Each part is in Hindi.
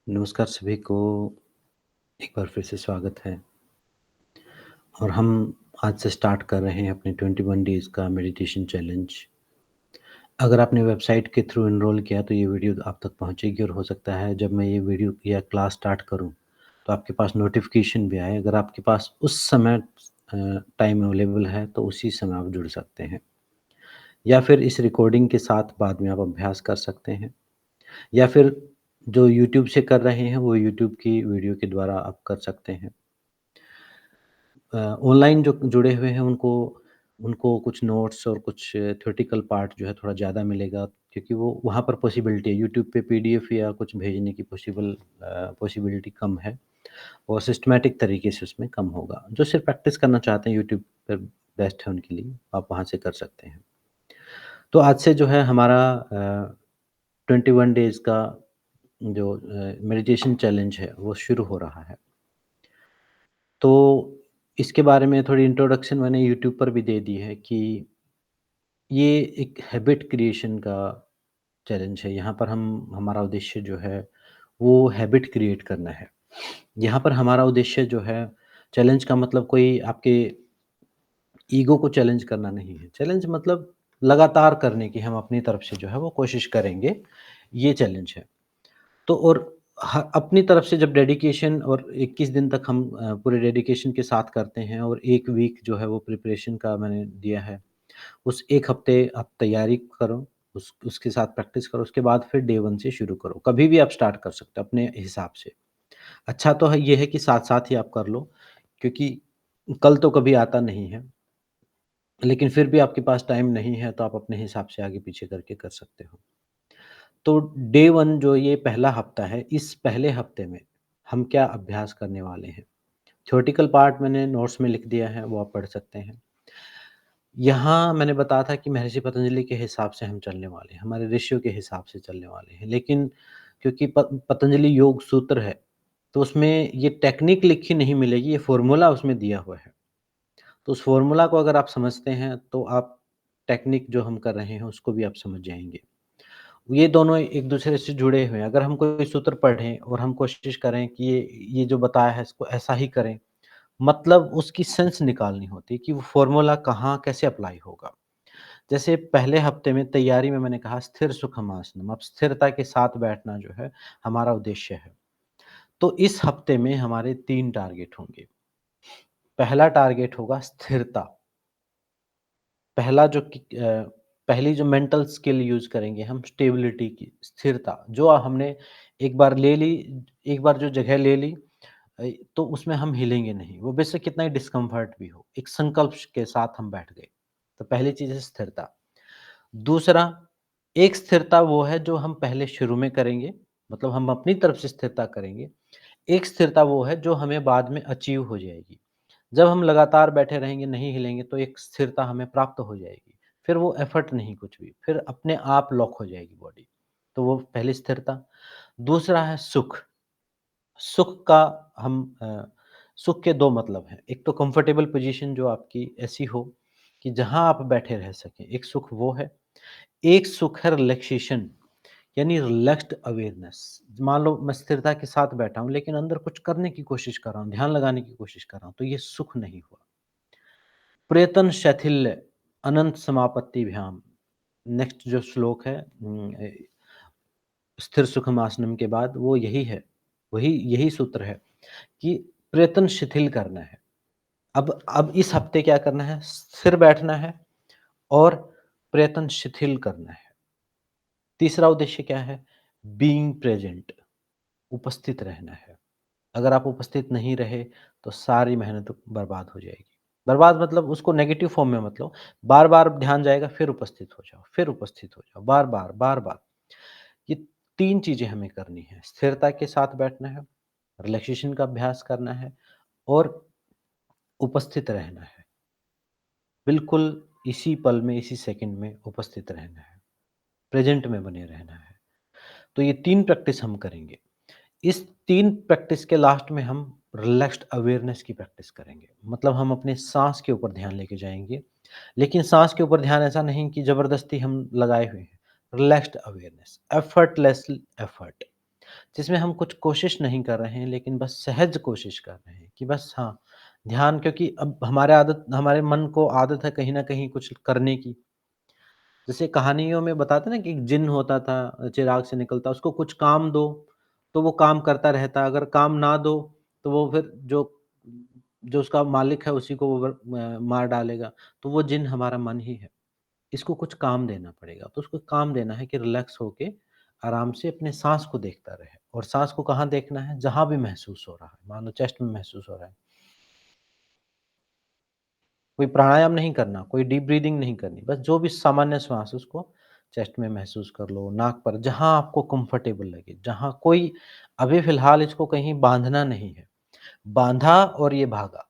नमस्कार सभी को एक बार फिर से स्वागत है और हम आज से स्टार्ट कर रहे हैं अपने 21 डेज़ का मेडिटेशन चैलेंज। अगर आपने वेबसाइट के थ्रू एनरोल किया तो ये वीडियो आप तक पहुँचेगी और हो सकता है जब मैं ये वीडियो या क्लास स्टार्ट करूँ, तो आपके पास नोटिफ़िकेशन भी आए। अगर आपके पास उस समय टाइम अवेलेबल है तो उसी समय आप जुड़ सकते हैं या फिर इस रिकॉर्डिंग के साथ बाद में आप अभ्यास कर सकते हैं या फिर जो यूट्यूब से कर रहे हैं वो यूट्यूब की वीडियो के द्वारा आप कर सकते हैं। ऑनलाइन जो जुड़े हुए हैं उनको उनको कुछ नोट्स और कुछ थ्योरेटिकल पार्ट जो है थोड़ा ज़्यादा मिलेगा क्योंकि वो वहाँ पर पॉसिबिलिटी है। यूट्यूब पे पीडीएफ या कुछ भेजने की पॉसिबिलिटी कम है और सिस्टमैटिक तरीके से उसमें कम होगा। जो सिर्फ प्रैक्टिस करना चाहते हैं यूट्यूब पर बेस्ट है उनके लिए, आप वहाँ से कर सकते हैं। तो आज से जो है हमारा 21 डेज़ का जो मेडिटेशन चैलेंज है वो शुरू हो रहा है। तो इसके बारे में थोड़ी इंट्रोडक्शन मैंने यूट्यूब पर भी दे दी है कि ये एक हैबिट क्रिएशन का चैलेंज है। यहाँ पर हम हमारा उद्देश्य जो है वो हैबिट क्रिएट करना है। यहाँ पर हमारा उद्देश्य जो है चैलेंज का मतलब कोई आपके ईगो को चैलेंज करना नहीं है। चैलेंज मतलब लगातार करने की हम अपनी तरफ से जो है वो कोशिश करेंगे, ये चैलेंज है। तो और अपनी तरफ से जब डेडिकेशन और 21 दिन तक हम पूरे डेडिकेशन के साथ करते हैं और 1 वीक जो है वो प्रिपरेशन का मैंने दिया है। उस 1 हफ्ते आप तैयारी करो, उसके साथ प्रैक्टिस करो, उसके बाद फिर डे 1 से शुरू करो। कभी भी आप स्टार्ट कर सकते हो अपने हिसाब से। अच्छा तो है ये है कि साथ-साथ ही आप कर लो क्योंकि कल तो कभी आता नहीं है। लेकिन फिर भी आपके पास टाइम नहीं है तो आप अपने हिसाब से आगे-पीछे करके कर सकते हो। तो डे 1 जो ये पहला हफ्ता है, इस पहले हफ्ते में हम क्या अभ्यास करने वाले हैं? थ्योरेटिकल पार्ट मैंने नोट्स में लिख दिया है, वो आप पढ़ सकते हैं। यहाँ मैंने बताया था कि महर्षि पतंजलि के हिसाब से हम चलने वाले हैं, हमारे ऋषियों के हिसाब से चलने वाले हैं। लेकिन क्योंकि पतंजलि योग सूत्र है, तो उसमें ये टेक्निक लिखी नहीं मिलेगी, ये फ़ॉर्मूला उसमें दिया हुआ है। तो उस फ़ॉर्मूला को अगर आप समझते हैं, तो आप टेक्निक जो हम कर रहे हैं, उसको भी आप समझ जाएँगे। ये दोनों एक-दूसरे से जुड़े हुए हैं। अगर हम कोई सूत्र पढ़ें और हम कोशिश करें कि ये जो बताया है, इसको ऐसा ही करें, मतलब उसकी सेंस निकालनी होती है कि वो फ़ॉर्मूला कहाँ कैसे अप्लाई होगा। जैसे पहले हफ्ते में तैयारी में मैंने कहा स्थिर सुखम आसनम, अब स्थिरता के साथ बैठना जो है हमारा उद्देश्य है। तो इस हफ्ते में हमारे 3 टारगेट होंगे। पहला टारगेट होगा स्थिरता। पहला पहली जो मेंटल स्किल यूज़ करेंगे हम स्टेबिलिटी की, स्थिरता। जो हमने एक बार ले ली, एक बार जो जगह ले ली तो उसमें हम हिलेंगे नहीं। वो बेशक कितना ही डिस्कम्फर्ट भी हो, एक संकल्प के साथ हम बैठ गए। तो पहली चीज़ है स्थिरता। दूसरा, एक स्थिरता वो है जो हम पहले शुरू में करेंगे, मतलब हम अपनी तरफ से स्थिरता करेंगे। एक स्थिरता वो है जो हमें बाद में अचीव हो जाएगी। जब हम लगातार बैठे रहेंगे, नहीं हिलेंगे तो एक स्थिरता हमें प्राप्त हो जाएगी। फिर वो एफर्ट नहीं कुछ भी, फिर अपने आप लॉक हो जाएगी बॉडी। तो वो पहली स्थिरता। दूसरा है सुख। सुख का हम सुख के 2 मतलब हैं। एक तो कंफर्टेबल पोज़ीशन जो आपकी ऐसी हो कि जहाँ आप बैठे रह सकें, एक सुख वो है। एक सुख है रिलैक्सेशन यानी रिलैक्स्ड अवेयरनेस। मान लो मैं स्थिरता के साथ बैठा हूँ, लेकिन अंदर कुछ करने की कोशिश कर रहा हूँ, ध्यान लगाने की कोशिश कर रहा हूँ, तो ये सुख नहीं हुआ। प्रयतन शैथिल्य अनंत समापत्तिभ्याम। नेक्स्ट जो श्लोक है स्थिर सुखम आसनम के बाद वो यही है, वही यही सूत्र है कि प्रयत्न शिथिल करना है। अब इस हफ्ते क्या करना है? स्थिर बैठना है और प्रयत्न शिथिल करना है। तीसरा उद्देश्य क्या है? बीइंग प्रेज़ेंट, उपस्थित रहना है। अगर आप उपस्थित नहीं रहे, तो सारी मेहनत बर्बाद हो जाएगी। बर्बाद मतलब उसको नेगेटिव फ़ॉर्म में मत लो, बार-बार ध्यान जाएगा, फिर उपस्थित हो जाओ, फिर उपस्थित हो जाओ, बार-बार, बार-बार। ये 3 चीज़ें हमें करनी है, स्थिरता के साथ बैठना है, रिलैक्सेशन का अभ्यास करना है और उपस्थित रहना है। बिल्कुल इसी पल में, इसी सेकंड में उपस्थित रहना है, प्रेज़ेंट में बने रहना है। तो ये 3 प्रैक्टिस हम करेंगे। इस 3 प्रैक्टिस के लास्ट में हम रिलैक्स्ड अवेयरनेस की प्रैक्टिस करेंगे। मतलब हम अपने साँस के ऊपर ध्यान लेके जाएँगे, लेकिन साँस के ऊपर ध्यान ऐसा नहीं कि ज़बरदस्ती हम लगाए हुए हैं। Relaxed awareness, effortless effort. जिसमें हम कुछ कोशिश नहीं कर रहे हैं, लेकिन बस सहज कोशिश कर रहे हैं कि बस हाँ, ध्यान क्योंकि अब हमारे मन को आदत है कहीं न कहीं कुछ करने की। जैसे कहानियों में बताते हैं ना कि एक जिन्न होता था, चिराग से निकलता, उसको कुछ काम दो, तो वो काम करता रहता, अगर काम ना दो, तो वो फिर जो जो उसका मालिक है उसी को वो मार डालेगा। तो वो जिन्न हमारा मन ही है। इसको कुछ काम देना पड़ेगा, तो उसको काम देना है कि रिलैक्स होके आराम से अपने साँस को देखता रहे और साँस को कहाँ देखना है, जहाँ भी महसूस हो रहा है। मान लो चेस्ट में महसूस हो रहा है, कोई प्राणायाम नहीं करना, कोई डीप ब्रीथिंग नहीं करनी, बस जो भी सामान्य श्वास है उसको चेस्ट में महसूस कर लो, नाक पर, जहाँ आपको कंफर्टेबल लगे, जहाँ कोई अभी फ़िलहाल इसको कहीं बाँधना नहीं है। बाँधा और ये भागा,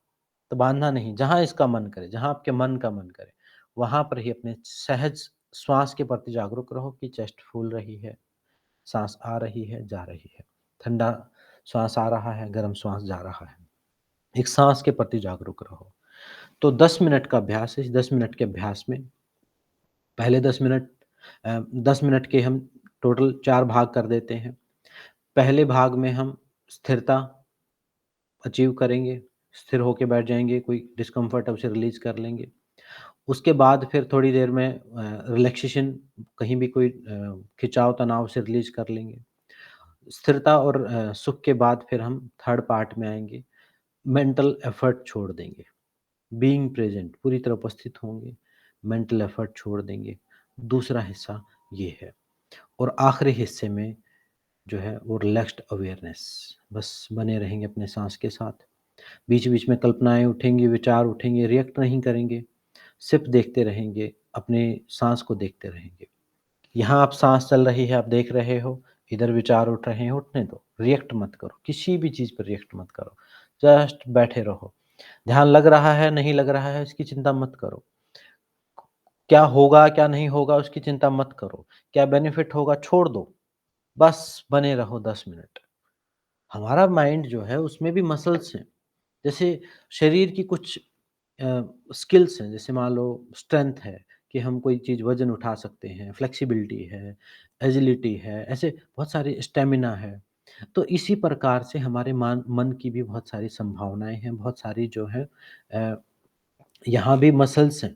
तो बाँधना नहीं, जहाँ इसका मन करे, जहाँ आपके मन का मन करे, वहाँ पर ही अपने सहज श्वास के प्रति जागरूक रहो कि चेस्ट फूल रही है, साँस आ रही है, जा रही है। ठंडा श्वास आ रहा है, गर्म श्वास जा रहा है। एक साँस के प्रति जागरूक रहो। तो 10 मिनट का अभ्यास है, इस 10 मिनट के अभ्यास में पहले 10 मिनट के हम टोटल 4 भाग कर देते हैं। पहले भाग में हम स्थिरता अचीव करेंगे, स्थिर होके बैठ जाएँगे, कोई डिस्कम्फ़र्ट है उसे रिलीज़ कर लेंगे। उसके बाद फिर थोड़ी देर में रिलैक्सेशन, कहीं भी कोई खिंचाव, तनाव उसे रिलीज़ कर लेंगे। स्थिरता और सुख के बाद फिर हम थर्ड पार्ट में आएँगे, मेंटल एफर्ट छोड़ देंगे। बीइंग प्रेज़ेंट, पूरी तरह उपस्थित होंगे, मेंटल एफर्ट छोड़ देंगे। दूसरा हिस्सा ये है और आखिरी हिस्से में जो है वो रिलैक्स्ड अवेयरनेस, बस बने रहेंगे अपने साँस के साथ। बीच-बीच में कल्पनाएँ उठेंगी, विचार उठेंगे, रिएक्ट नहीं करेंगे, सिर्फ़ देखते रहेंगे, अपने साँस को देखते रहेंगे। यहाँ आप साँस चल रही है, आप देख रहे हो, इधर विचार उठ रहे हैं, उठने दो, रिएक्ट मत करो, किसी भी चीज़ पर रिएक्ट मत करो, जस्ट बैठे रहो। ध्यान लग रहा है, नहीं लग रहा है, इसकी चिंता मत करो। क्या होगा, क्या नहीं होगा, उसकी चिंता मत करो। क्या बेनिफिट होगा, छोड़ दो, बस बने रहो 10 मिनट। हमारा माइंड जो है उसमें भी मसल्स हैं। जैसे शरीर की कुछ स्किल्स हैं, जैसे मान लो स्ट्रेंथ है कि हम कोई चीज़ वज़न उठा सकते हैं, फ्लेक्सिबिलिटी है, एजिलिटी है, ऐसे बहुत सारी स्टैमिना है। तो इसी प्रकार से हमारे मन की भी बहुत सारी संभावनाएँ हैं, बहुत सारी जो है अ, यहाँ भी मसल्स हैं,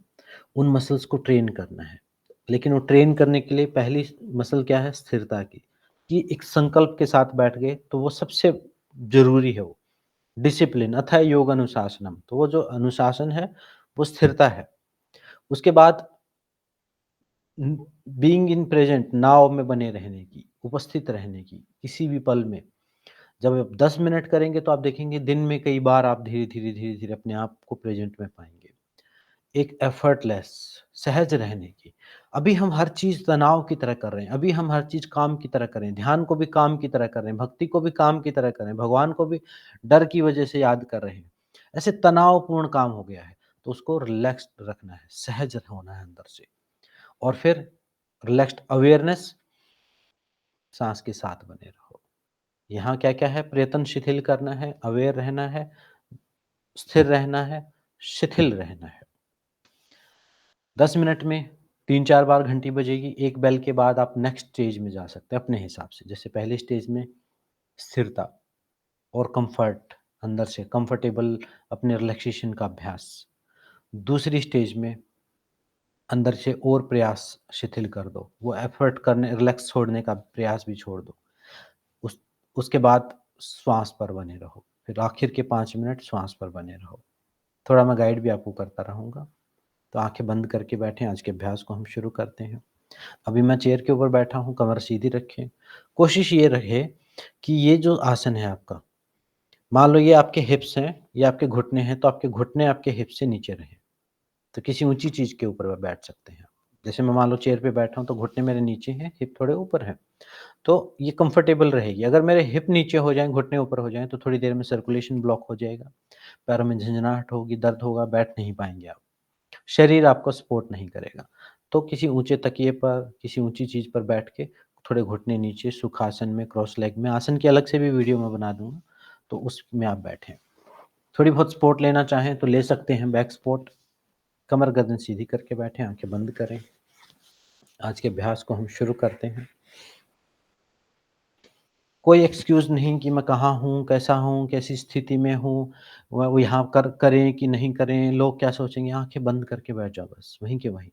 उन मसल्स को ट्रेन करना है। लेकिन वो ट्रेन करने के लिए पहली मसल क्या है? स्थिरता की, कि एक संकल्प के साथ बैठ गए, तो वो सबसे ज़रूरी है वो। डिसिप्लिन अथः योग अनुशासनम, तो वो जो अनुशासन है, वो स्थिरता है। उसके बाद बीइंग इन प्रेज़ेंट, नाव में बने रहने की, उपस्थित रहने की, किसी भी पल में। जब आप 10 मिनट करेंगे तो आप देखेंगे दिन में कई बार आप धीरे-धीरे, धीरे-धीरे अपने आप को प्रेज़ेंट में पाएँगे। एक एफर्टलेस, सहज रहने की। अभी हम हर चीज़ तनाव की तरह कर रहे हैं, अभी हम हर चीज़ काम की तरह कर रहे हैं, ध्यान को भी काम की तरह कर रहे हैं, भक्ति को भी काम की तरह कर रहे हैं, भगवान को भी डर की वजह से याद कर रहे हैं। ऐसे तनावपूर्ण काम हो गया है, तो उसको रिलैक्स्ड रखना है, सहज होना है अंदर से और फिर रिलैक्स्ड अवेयरनेस, साँस के साथ बने रहो। यहाँ क्या-क्या है? प्रयत्न शिथिल करना है, अवेयर रहना है, स्थिर रहना है, शिथिल रहना है। 10 मिनट में 3-4 बार घंटी बजेगी, एक बेल के बाद आप नेक्स्ट स्टेज में जा सकते हैं अपने हिसाब से। जैसे पहले स्टेज में स्थिरता और कम्फ़र्ट, अंदर से कंफ़र्टेबल अपने रिलैक्सेशन का अभ्यास। दूसरी स्टेज में अंदर से और प्रयास शिथिल कर दो, वो एफ़र्ट करने, रिलैक्स छोड़ने का प्रयास भी छोड़ दो। उस उसके बाद श्वास पर बने रहो, फिर आखिर के 5 मिनट श्वास पर बने रहो। थोड़ा मैं गाइड भी आपको करता रहूँगा, तो आँखें बंद करके बैठें, आज के अभ्यास को हम शुरू करते हैं। अभी मैं चेयर के ऊपर बैठा हूँ, कमर सीधी रखें। कोशिश ये रहे कि ये जो आसन है आपका, मान लो ये आपके हिप्स हैं, ये आपके घुटने हैं, तो आपके घुटने आपके हिप्स से नीचे रहें। तो किसी ऊँची चीज़ के ऊपर आप बैठ सकते हैं। जैसे मैं मान लो चेयर पे बैठा हूँ, तो घुटने मेरे नीचे हैं, हिप थोड़े ऊपर हैं, तो ये कंफर्टेबल रहेगी। अगर मेरे हिप नीचे हो जाएँ, घुटने ऊपर हो जाएँ, तो थोड़ी देर में सर्कुलेशन ब्लॉक हो जाएगा, पैरों में झंझनाहट होगी, दर्द होगा, बैठ नहीं पाएँगे आप। शरीर आपको सपोर्ट नहीं करेगा। तो किसी ऊँचे तकिए पर, किसी ऊँची चीज़ पर बैठ के थोड़े घुटने नीचे सुखासन में, क्रॉस लेग में, आसन की अलग से भी वीडियो मैं बना दूँगा, तो उसमें आप बैठें। थोड़ी बहुत सपोर्ट लेना चाहें तो ले सकते हैं, बैक सपोर्ट। कमर गर्दन सीधी करके बैठें, आँखें बंद करें। आज के अभ्यास को हम शुरू करते हैं। कोई एक्सक्यूज़ नहीं कि मैं कहाँ हूँ, कैसा हूँ, कैसी स्थिति में हूँ, वो यहाँ करें कि नहीं करें, लोग क्या सोचेंगे, आँखें बंद करके बैठ जाओ बस, वहीं के वहीं।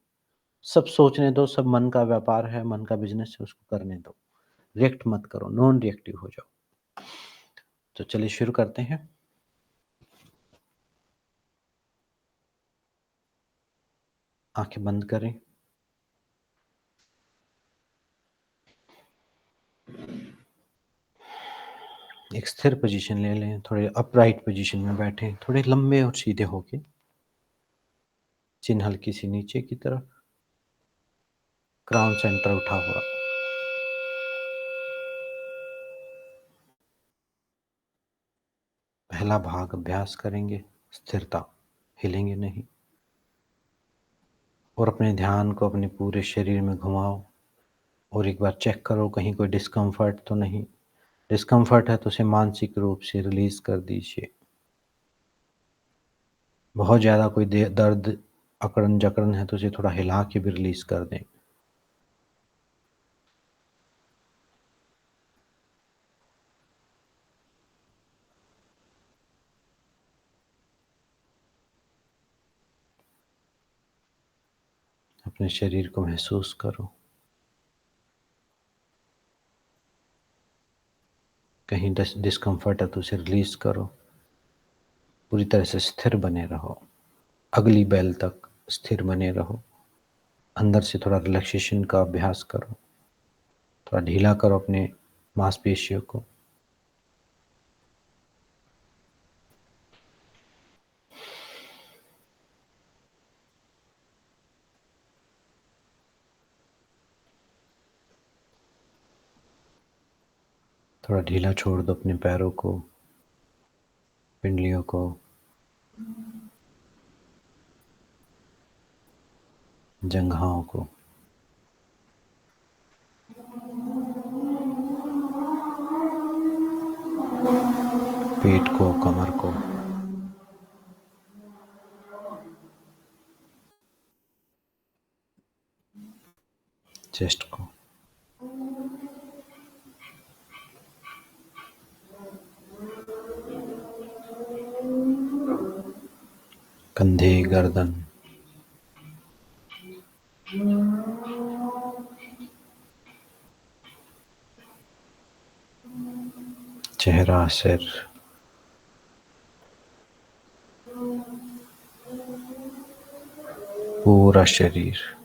सब सोचने दो, सब मन का व्यापार है, मन का बिज़नेस है, उसको करने दो। रिएक्ट मत करो, नॉन रिएक्टिव हो जाओ। तो चलिए शुरू करते हैं। आँखें बंद करें। एक स्थिर पोज़ीशन ले लें, थोड़े अपराइट पोज़ीशन में बैठें, थोड़े लंबे और सीधे होके, चिन हल्की-सी नीचे की तरफ, क्राउन सेंटर उठा हुआ। पहला भाग अभ्यास करेंगे, स्थिरता, हिलेंगे नहीं और अपने ध्यान को अपने पूरे शरीर में घुमाओ और एक बार चेक करो कहीं कोई डिस्कम्फ़र्ट तो नहीं। डिस्कम्फ़र्ट है तो उसे मानसिक रूप से रिलीज़ कर दीजिए। बहुत ज़्यादा कोई दर्द, अकड़न-जकड़न है तो उसे थोड़ा हिला के भी रिलीज़ कर दें। अपने शरीर को महसूस करो। कहीं डिस्कम्फ़र्ट है तो उसे रिलीज़ करो। पूरी तरह से स्थिर बने रहो। अगली बेल तक स्थिर बने रहो। अंदर से थोड़ा रिलैक्सेशन का अभ्यास करो। थोड़ा ढीला करो अपने मांसपेशियों को। थोड़ा ढीला छोड़ दो अपने पैरों को, पिंडलियों को, जंघाओं को, पेट को, कमर को, चेस्ट को। कंधे, गर्दन, चेहरा, सिर, पूरा शरीर।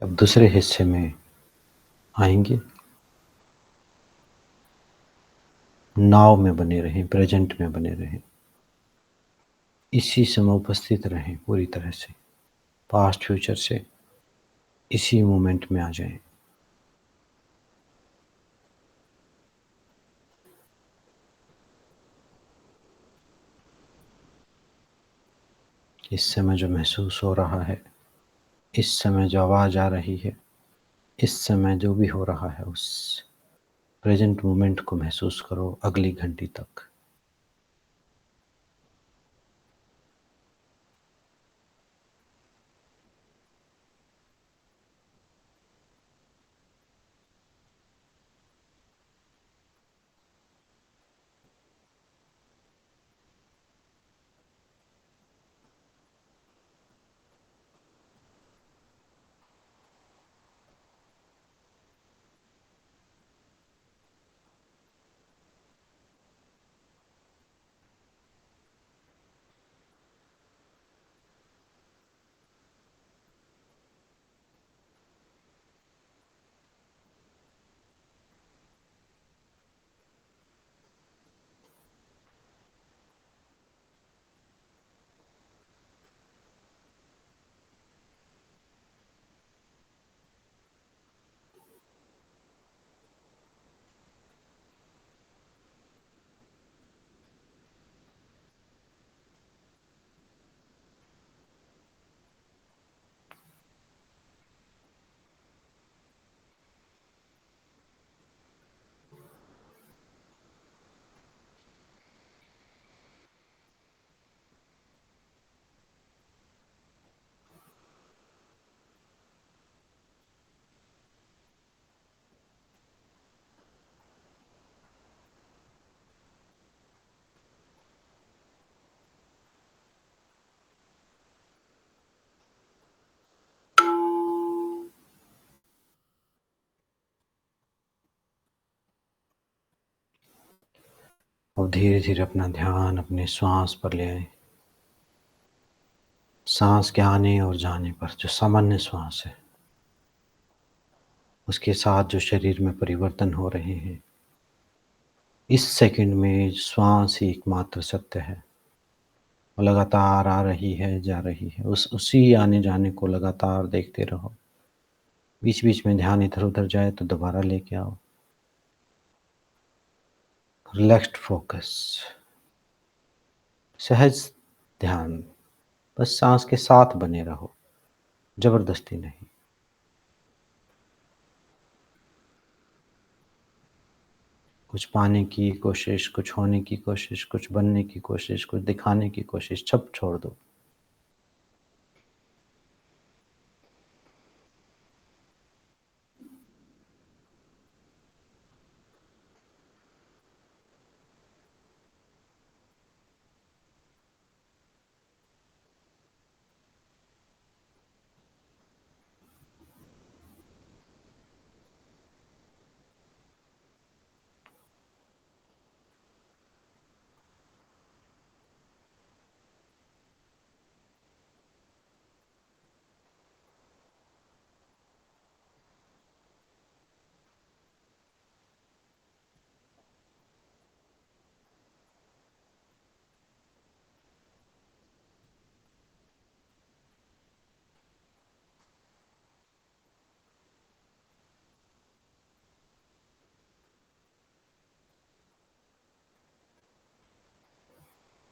अब दूसरे हिस्से में आएँगे। नाव में बने रहें, प्रेज़ेंट में बने रहें। इसी समय उपस्थित रहें पूरी तरह से। पास्ट फ्यूचर से इसी मोमेंट में आ जाएँ। इस समय जो महसूस हो रहा है, इस समय जो आवाज़ आ रही है, इस समय जो भी हो रहा है उस प्रेज़ेंट मोमेंट को महसूस करो अगली घंटी तक। और धीरे-धीरे अपना ध्यान अपने श्वास पर ले आएँ। साँस के आने और जाने पर जो सामान्य श्वास है, उसके साथ जो शरीर में परिवर्तन हो रहे हैं, इस सेकंड में श्वास ही एकमात्र सत्य है। वो लगातार आ रही है, जा रही है। उसी आने-जाने को लगातार देखते रहो। बीच-बीच में ध्यान इधर-उधर जाए तो दोबारा लेके आओ। रिलैक्स्ड फ़ोकस, सहज ध्यान, बस साँस के साथ बने रहो, ज़बरदस्ती नहीं। कुछ पाने की कोशिश, कुछ होने की कोशिश, कुछ बनने की कोशिश, कुछ दिखाने की कोशिश, सब छोड़ दो।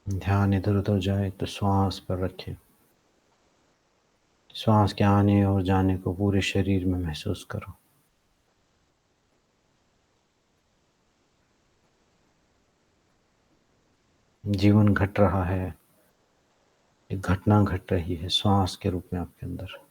ध्यान इधर-उधर जाए तो श्वास पर रखें। श्वास के आने और जाने को पूरे शरीर में महसूस करो। जीवन घट रहा है, एक घटना घट रही है श्वास के रूप में आपके अंदर।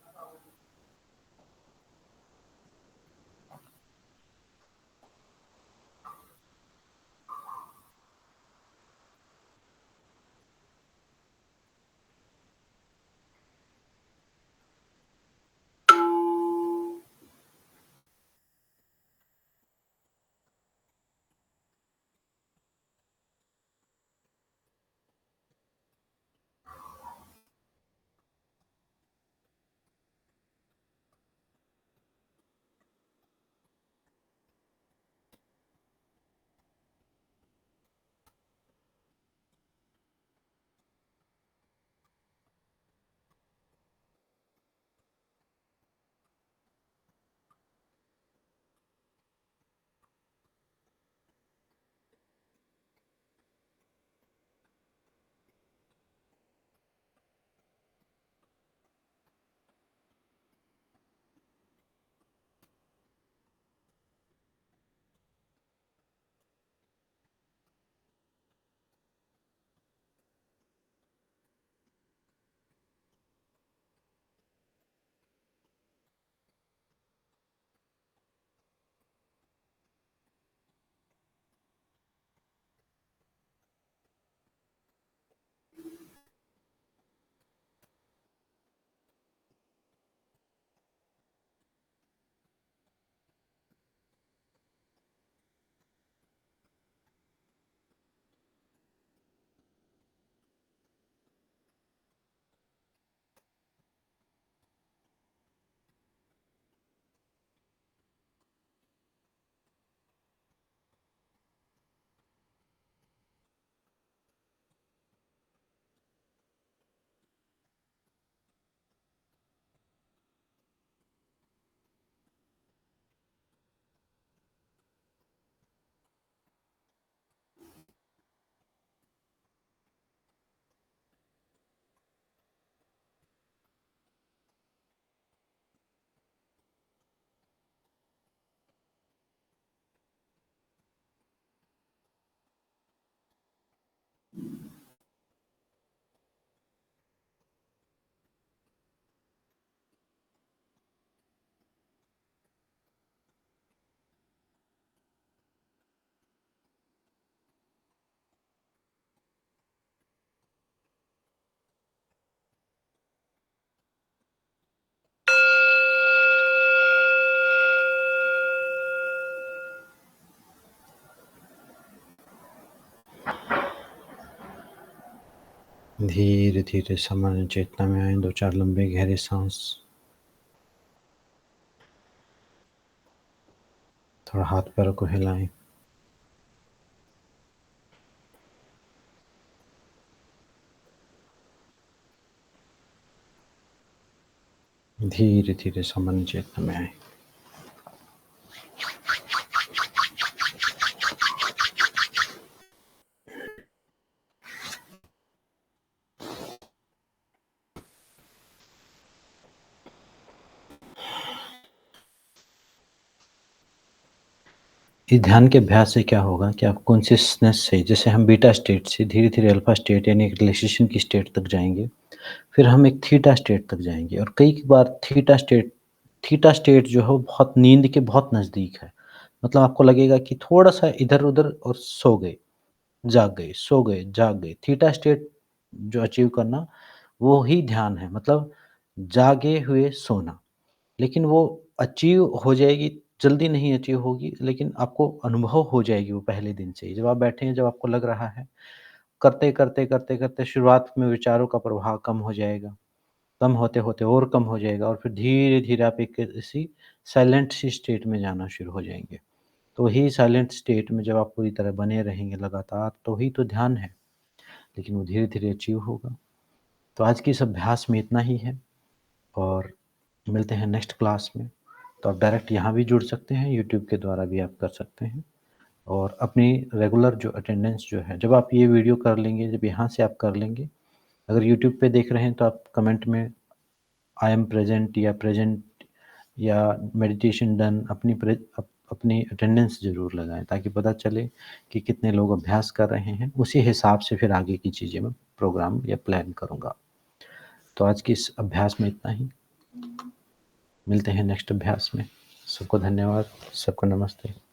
धीरे-धीरे सामान्य चेतना में आएँ, 2-4 लंबे गहरे साँस। थोड़ा हाथ-पैरों को हिलाएँ। धीरे-धीरे सामान्य चेतना में आएँ। इस ध्यान के अभ्यास से क्या होगा कि आप कॉन्शसनेस से जैसे हम बीटा स्टेट से धीरे-धीरे अल्फा स्टेट यानी एक रिलैक्सेशन की स्टेट तक जाएँगे। फिर हम एक थीटा स्टेट तक जाएँगे और कई बार थीटा स्टेट जो है वो बहुत नींद के बहुत नज़दीक है। मतलब आपको लगेगा कि थोड़ा-सा इधर-उधर और सो गए, जाग गए, सो गए, जाग गए। थीटा स्टेट जो अचीव करना वो ही ध्यान है मतलब जागे हुए सोना। लेकिन वो अचीव हो जाएगी, जल्दी नहीं अचीव होगी लेकिन आपको अनुभव हो जाएगी वो पहले दिन से ही। जब आप बैठे हैं, जब आपको लग रहा है, करते-करते शुरुआत में विचारों का प्रवाह कम हो जाएगा। कम होते-होते और कम हो जाएगा और फिर धीरे-धीरे आप एक ऐसी साइलेंट सी स्टेट में जाना शुरू हो जाएँगे। तो वही साइलेंट स्टेट में जब आप पूरी तरह बने रहेंगे लगातार, तो ही तो ध्यान है, लेकिन वो धीरे-धीरे अचीव होगा। तो आज के इस अभ्यास में इतना ही है और मिलते हैं नेक्स्ट क्लास में। तो आप डायरेक्ट यहाँ भी जुड़ सकते हैं, यूट्यूब के द्वारा भी आप कर सकते हैं और अपनी रेगुलर जो अटेंडेंस जो है, जब आप ये वीडियो कर लेंगे, जब यहाँ से आप कर लेंगे, अगर यूट्यूब पे देख रहे हैं तो आप कमेंट में आई एम प्रेज़ेंट या प्रेज़ेंट या मेडिटेशन डन अपनी अटेंडेंस ज़रूर लगाएँ ताकि पता चले कि कितने लोग अभ्यास कर रहे हैं। उसी हिसाब से फिर आगे की चीज़ें मैं प्रोग्राम या प्लान करूँगा। तो आज की इस अभ्यास में इतना ही। मिलते हैं नेक्स्ट अभ्यास में। सबको धन्यवाद, सबको नमस्ते।